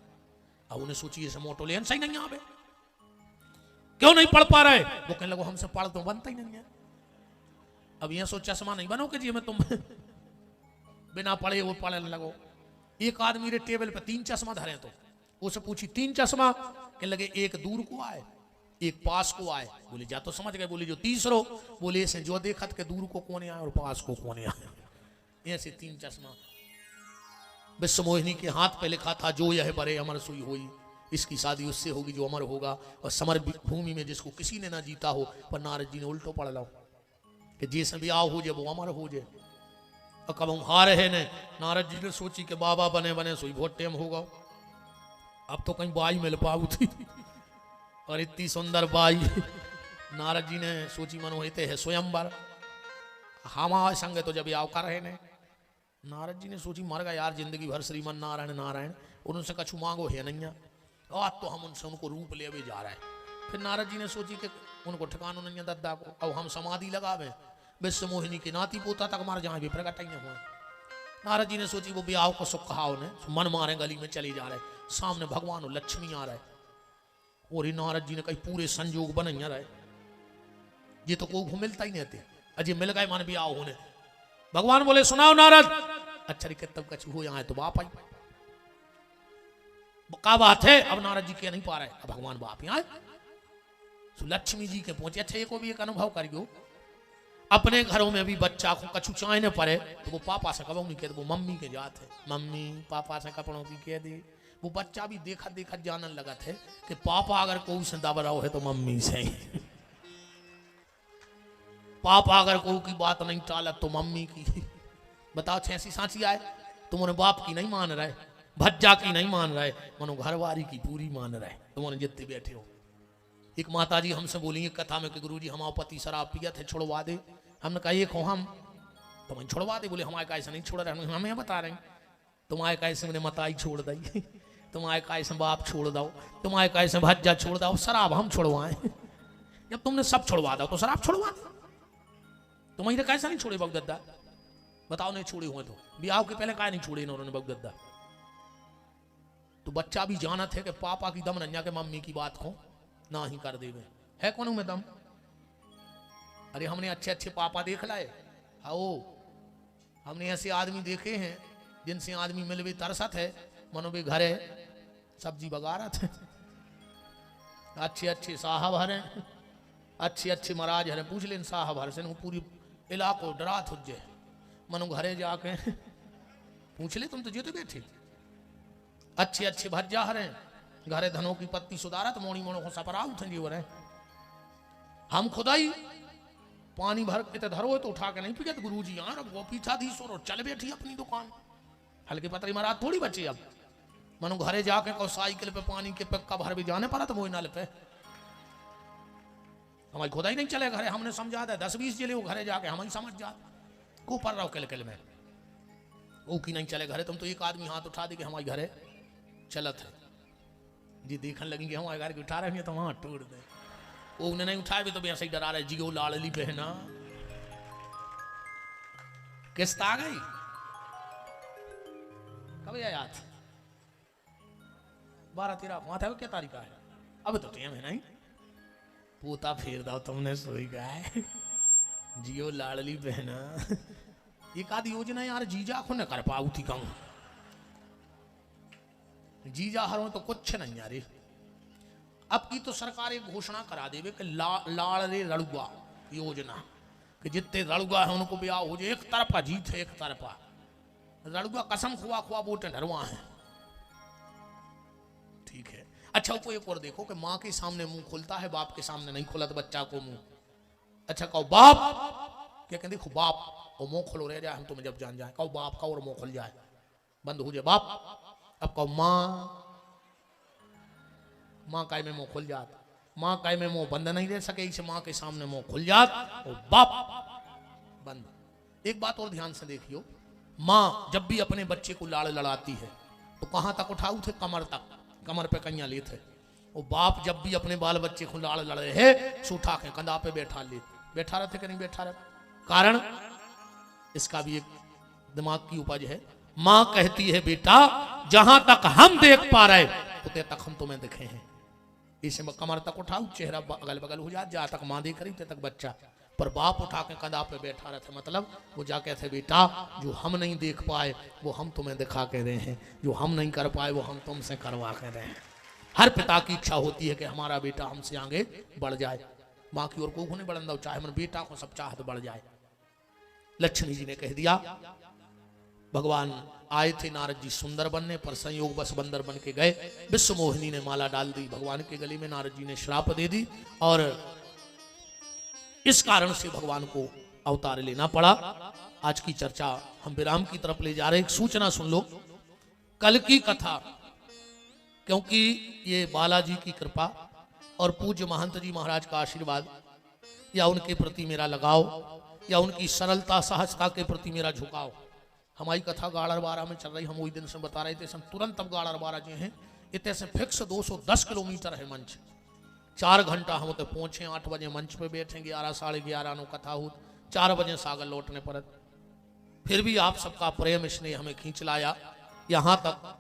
A: अब उन्हें सोचिए ऐसे मोटो लेन सही नहीं आवे, क्यों नहीं पढ़ पा रहे? वो कहने लगो हमसे पढ़ तो बनता ही नहीं है। अब ये सो चश्मा नहीं बनोगे जी मैं तुम बिना पढ़े वो पढ़ने लगो। एक आदमी रे टेबल पे 3 चश्मा धरे, तो उससे पूछी 3 चश्मा, कहने लगे एक दूर को आए एक पास को आए। बोले जा तो समझ गए। बोले जो तीसरो, बोले ऐसे जो देखत के दूर को कौन आए और पास को कौन आए। ऐसे 3 चश्मा। विश्व मोहिनी के हाथ पे लिखा था जो यह बरे अमर सुई हुई, इसकी शादी उससे होगी जो अमर होगा। और समर भूमि में जिसको किसी ने ना जीता हो, पर नारद जी ने उल्टो पढ़ लो कि जैसे भी आओ हो जाए वो अमर हो जाए। और कब हम हार है ने नारद जी ने सोची कि बाबा बने बने सोई बहुत टाइम होगा, अब तो कहीं बाई मिल पाऊ थी। और इतनी सुंदर बाई नारद जी ने सोची मनो होते है स्वयंवर हमारे संग तो जब आओ कर रहे ने। नारद जी ने सोची मर गया यार जिंदगी भर श्रीमन नारायण नारायण, उनसे कछु मांगो है नहीं, आज तो हम उनसे उनको रूप ले जा रहे हैं। फिर नारद जी ने सोची कि उनको ठिकानो नहीं है दद्दा को, अब हम समाधि लगावे विश्व मोहिनी के नाती पोता तक मार जहाँ भी प्रकट ही हुए। नारद जी ने सोची वो ब्याह को सुख कहा उन्हें, मन मारे गली में चले जा रहे, सामने भगवान लक्ष्मी आ रहे। और नारद जी ने कहीं पूरे संजोग बन रहे, ये तो कोई मिलता ही नहीं थे, अजय मिल गए मान ब्याह होने। भगवान बोले सुनाओ नारद, अच्छा तब कछु हो यहाँ तो बाप आई का बात है। अब नारद जी कह नहीं पा रहे, अब भगवान बाप यहाँ तो लक्ष्मी जी के पहुंचे। अच्छा को भी एक अनुभव करियो, अपने घरों में भी बच्चा को कछु चाहे न पड़े तो वो पापा से कबो नहीं कहते, वो मम्मी के जात है, मम्मी पापा से कपड़ों की कह दे। वो बच्चा भी देखा देखा जानने लगा थे कि पापा अगर कोई से दब रहा है तो मम्मी से पापा अगर कोई की बात नहीं टालत तो मम्मी की। बताओ छेसी सांची आए तुम्हारे बाप की नहीं मान रहे, भज्जा की नहीं मान रहे, मनो घरवारी की पूरी मान रहे तुम्हारे जितने बैठे हो। एक माता जी हमसे बोली कथा में कि गुरुजी हमारा पति शराब पिया थे छुड़वा दे। हमने कहा ये हम तो मैं छुड़वा दे। बोले हमारे कैसे नहीं छोड़ रहे, हमें बता रहे तुम्हारे कैसे मैंने मताई छोड़ दी, तुम्हारे कैसे बाप छोड़ दो, तुम्हारे कैसे भज्जा छोड़ दो, शराब हम छुड़वाएं। जब तुमने सब छुड़वा दो तो शराब छुड़वा दो, तुम्हारे कैसा नहीं छोड़े बगदद्दा? बताओ नहीं छोड़े हुए तो ब्याह के पहले काय नहीं छोड़े इन्होंने बगदद्दा। तो बच्चा भी जाना थे कि पापा की दम नन्या के मम्मी की बात को ना ही कर देवे है कौन में दम। अरे हमने अच्छे अच्छे पापा देख लाए, आओ हमने ऐसे आदमी देखे हैं जिनसे आदमी मिल भी तरसत है, मनो भी घरे सब्जी बगारत है, अच्छे अच्छे साहब हरे, अच्छे अच्छे महाराज हरे। पूछ लेन साहब हर से पूरी इलाको डरात हो जाए, मनो घरे जाके पूछ ले तुम तो जीते बैठे। अच्छे अच्छे भज्जा हरे, घरे धनों की पत्ती सुधारत, मोड़ी मोड़ों को सपरा उठेंगे वो रहे। हम खुदा ही पानी भर के धरो तो उठा के नहीं पिया, गुरुजी यार अब वो पीछा दी सो चल बैठी अपनी दुकान। हल्के पतरी महाराज थोड़ी बची अब, मनो घरे जाके को साइकिल पे पानी के पक्का भर भी जाने पड़ा तो वो नल पे हमारी खुदा ही नहीं चले घरे। हमने समझा दे 10-20 जिले वो घरे जाके हम ही समझ जा को पड़ रहा किल किल में वो की नहीं चले घरे। तुम तो एक आदमी हाथ उठा दे कि हमारे घरे चलत है जी, देखने लगेंगे हमारे घर की उठा रहे हैं तो वहां टूट दे वो उन्हें नहीं उठाए भी तो भी ऐसे ही डरा रहे, जियो लाडली बहना। किस्त आ गई कब याद 12-13 माथा क्या तारीख है? अब तो टाइम है नहीं, पोता फेर दो तुमने सोई गए, जियो लाडली बहना। एक आध योजना यार जीजा को न कर पाऊ थी कहूं, जीजा हरों तो कुछ नहीं यार। अब की तो सरकार एक घोषणा करा देवे कि लाड़ रे रड़ुआ योजना, कि जितने रड़ुआ है उनको ब्याह हो जाए। एक तरफा जीत है, एक तरफा रड़ुआ कसम खुआ खुआ वोट डरवा है। ठीक है, अच्छा को एक और देखो कि माँ के सामने मुंह खुलता है, बाप के सामने नहीं खुला तो बच्चा को मुंह। अच्छा कहो बाप, क्या कहते देखो बाप और मुंह खोलो रह जाए, हम तुम्हें जब जान जाए। कहो बाप का और मुंह खुल जाए, बंद हो जाए बाप। अब कहो माँ, माँ काय में मुंह खुल जात, माँ काय में मुंह बंद नहीं रह सके, इसे माँ के सामने मुंह खुल जात और बाप बंद। एक बात और ध्यान से देखियो, माँ जब भी अपने बच्चे को लाड़ लड़ाती है तो कहां तक उठाऊ थे? कमर तक, कमर पे कन्या ले थे। और बाप जब भी अपने बाल बच्चे को लाड़ लड़े है सो उठा के कंधा पे बैठा रहते कि नहीं बैठा रहते? कारण इसका भी एक दिमाग की उपज है। माँ कहती है बेटा जहां तक हम देख पा रहे उतने तक हम तुम्हें दिखे हैं, इसे कमर तक उठाऊ, चेहरा अगल बगल हो जाए, जहां तक माँ देख रही उतने तक बच्चा। पर बाप उठा के कंधा पे बैठा रहता, मतलब वो जाके थे बेटा जो हम नहीं देख पाए वो हम तुम्हें दिखा के रहे हैं, जो हम नहीं कर पाए वो हम तुमसे करवा के रहे हैं। हर पिता की इच्छा होती है कि हमारा बेटा हमसे आगे बढ़ जाए, माँ की ओर को नहीं बढ़न दो, चाहे मन बेटा को सब चाहत बढ़ जाए। लक्ष्मी जी ने कह दिया, भगवान आए थे नारद जी सुंदर बनने पर, संयोग बस बंदर बन के गए। विश्व मोहिनी ने माला डाल दी भगवान के गले में, नारद जी ने श्राप दे दी और इस कारण से भगवान को अवतार लेना पड़ा। आज की चर्चा हम विराम की तरफ ले जा रहे हैं। एक सूचना सुन लो, कल की कथा, क्योंकि ये बालाजी की कृपा और पूज्य महंत जी महाराज का आशीर्वाद या उनके प्रति मेरा लगाव या उनकी सरलता सहजता के प्रति मेरा झुकाव, हमारी कथा गाड़रवारा में चल रही, हम वही दिन से बता रहे थे, हम तुरंत अब गाड़रवारा जो है इतने से फिक्स 210 किलोमीटर है मंच, 4 घंटा हम तो पहुंचे, 8 बजे मंच पे बैठेंगे, 11 साढ़े 11 नो कथा हो, 4 बजे सागर लौटने पर। फिर भी आप सबका प्रेम स्नेह हमें खींच लाया यहाँ तक।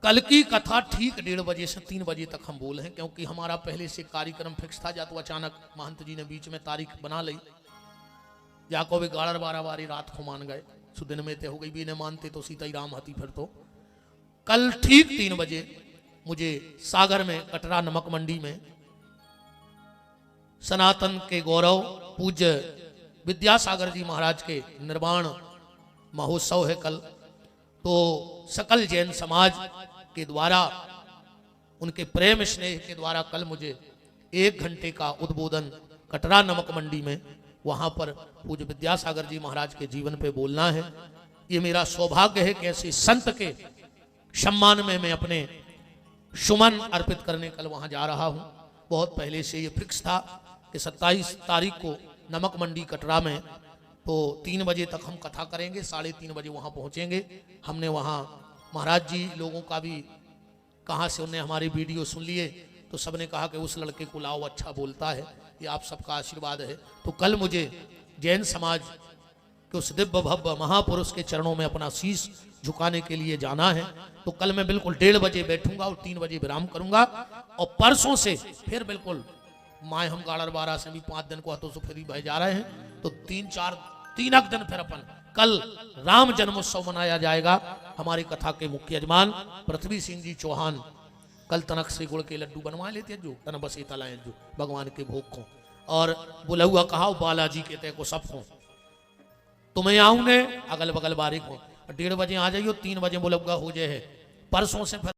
A: कल की कथा ठीक 1:30 बजे से 3 बजे तक हम बोले हैं, क्योंकि हमारा पहले से कार्यक्रम फिक्स था, या तो अचानक महंत जी ने बीच में तारीख बना ली, या को भी गाड़रवारा वारी रात को मान गए, सुदिन में ते हो गई भी ने मानते तो सीता ही राम हती। फिर तो कल ठीक 3 बजे मुझे सागर में कटरा नमक मंडी में सनातन के गौरव पूज्य विद्यासागर जी महाराज के निर्वाण महोत्सव है कल। तो सकल जैन समाज के द्वारा, उनके प्रेम स्नेह के द्वारा कल मुझे 1 घंटे का उद्बोधन कटरा नमक मंडी में, वहां पर पूज्य विद्यासागर जी महाराज के जीवन पे बोलना है। ये मेरा सौभाग्य है कि ऐसे संत के सम्मान में मैं अपने सुमन अर्पित करने कल वहां जा रहा हूं। बहुत पहले से ये फिक्स था कि 27 तारीख को नमक मंडी कटरा में, तो 3 बजे तक हम कथा करेंगे, 3:30 बजे वहां पहुंचेंगे। हमने वहां महाराज जी लोगों का भी कहाँ से उन्हें हमारी वीडियो सुन लिए, तो सबने कहा कि उस लड़के को लाओ, अच्छा बोलता है, ये आप सबका आशीर्वाद है। तो कल मुझे जैन समाज के उस दिव्य भव्य महापुरुष के चरणों में अपना शीश झुकाने के लिए जाना है। तो कल मैं बिल्कुल 1:30 बजे बैठूंगा और 3 बजे विराम करूंगा, और परसों से फिर बिल्कुल माए हम गाड़रवारा से भी 5 दिन को हथों से फिर भाई जा रहे हैं, तो 3 दिन फिर अपन कल राम जन्मोत्सव मनाया जाएगा। हमारी कथा के मुख्य यजमान पृथ्वी सिंह जी चौहान कल तनक से गुड़ के लड्डू बनवा लेते जो तन बसे तलाएं जो भगवान के भोग को, और बुलहुआ कहा बालाजी के तय को सब को तुम्हें आऊंगे अगल बगल बारिक हो। 1:30 बजे आ जाइयो, 3 बजे बुलहुआ हो जाए, परसों से